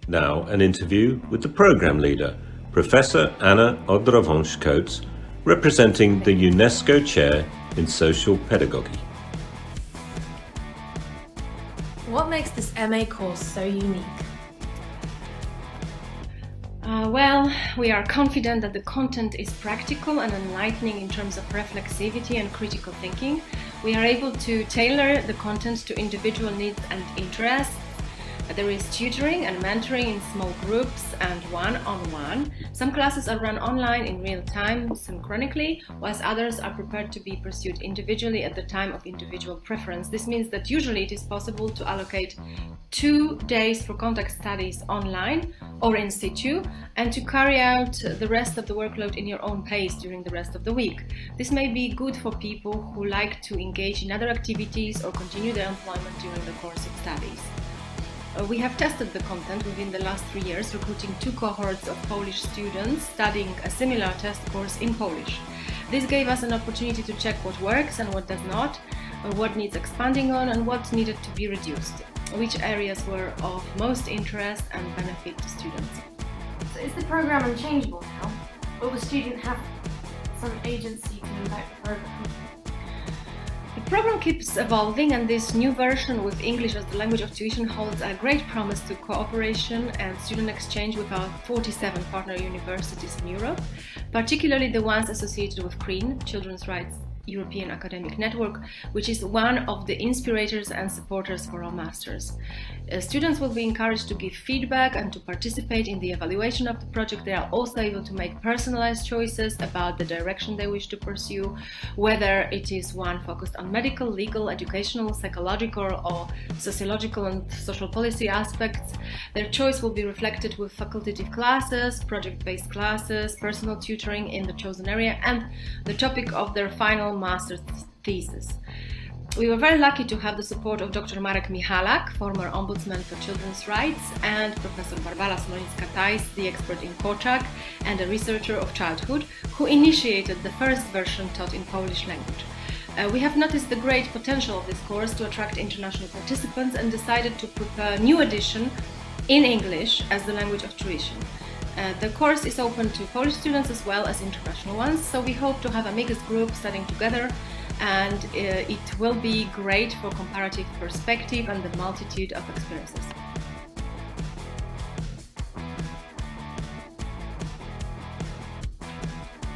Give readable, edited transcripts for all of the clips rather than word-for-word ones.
Now an interview with the program leader, Professor Anna Odrowaz-Coates, representing the UNESCO Chair in Social Pedagogy. What makes this MA course so unique? Well, we are confident that the content is practical and enlightening in terms of reflexivity and critical thinking. We are able to tailor the content to individual needs and interests. There is tutoring and mentoring in small groups and one-on-one. Some classes are run online in real time, synchronically, whilst others are prepared to be pursued individually at the time of individual preference. This means that usually it is possible to allocate 2 days for contact studies online or in situ, and to carry out the rest of the workload in your own pace during the rest of the week. This may be good for people who like to engage in other activities or continue their employment during the course of studies. We have tested the content within the last 3 years, recruiting 2 cohorts of Polish students studying a similar test course in Polish. This gave us an opportunity to check what works and what does not, what needs expanding on and what needed to be reduced, which areas were of most interest and benefit to students. So is the program unchangeable now? Will the student have some agency to impact the program? The program keeps evolving, and this new version with English as the language of tuition holds a great promise to cooperation and student exchange with our 47 partner universities in Europe, particularly the ones associated with CREAN, Children's Rights European Academic Network, which is one of the inspirators and supporters for our masters. Students will be encouraged to give feedback and to participate in the evaluation of the project. They are also able to make personalized choices about the direction they wish to pursue, whether it is one focused on medical, legal, educational, psychological or sociological and social policy aspects. Their choice will be reflected with facultative classes, project-based classes, personal tutoring in the chosen area, and the topic of their final master's thesis. We were very lucky to have the support of Dr. Marek Michalak, former Ombudsman for Children's Rights, and Professor Barbara Smolińska-Tajs, the expert in Korczak and a researcher of childhood, who initiated the first version taught in Polish language. We have noticed the great potential of this course to attract international participants and decided to prepare a new edition in English as the language of tuition. The course is open to Polish students as well as international ones, so we hope to have a mixed group studying together, and it will be great for comparative perspective and the multitude of experiences.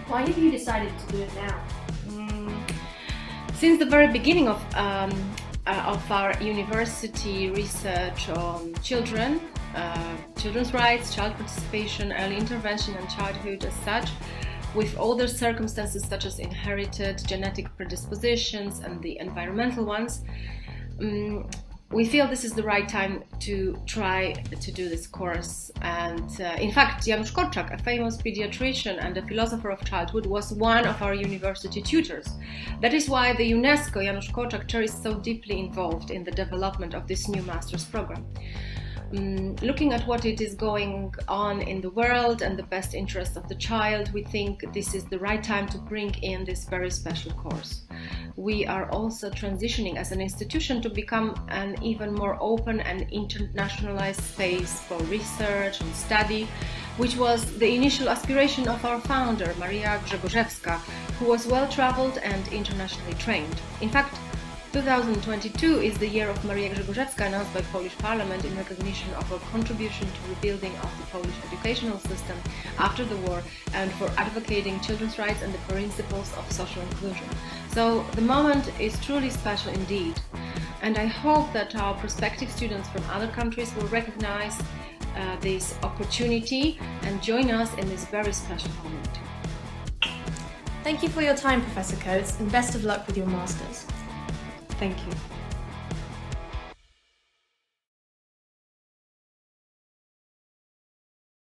Why have you decided to do it now? Since the very beginning of our university research on children, children's rights, child participation, early intervention and childhood as such, with all the circumstances such as inherited genetic predispositions and the environmental ones, we feel this is the right time to try to do this course. And in fact, Janusz Korczak, a famous pediatrician and a philosopher of childhood, was one of our university tutors. That is why the UNESCO Janusz Korczak Chair is so deeply involved in the development of this new master's program. Looking at what it is going on in the world and the best interests of the child, we think this is the right time to bring in this very special course. We are also transitioning as an institution to become an even more open and internationalized space for research and study, which was the initial aspiration of our founder, Maria Grzegorzewska, who was well-traveled and internationally trained. In fact, 2022 is the year of Maria Grzegorzewska, announced by Polish Parliament in recognition of her contribution to rebuilding of the Polish educational system after the war and for advocating children's rights and the principles of social inclusion. So the moment is truly special indeed, and I hope that our prospective students from other countries will recognize this opportunity and join us in this very special moment. Thank you for your time, Professor Coates, and best of luck with your masters. Thank you.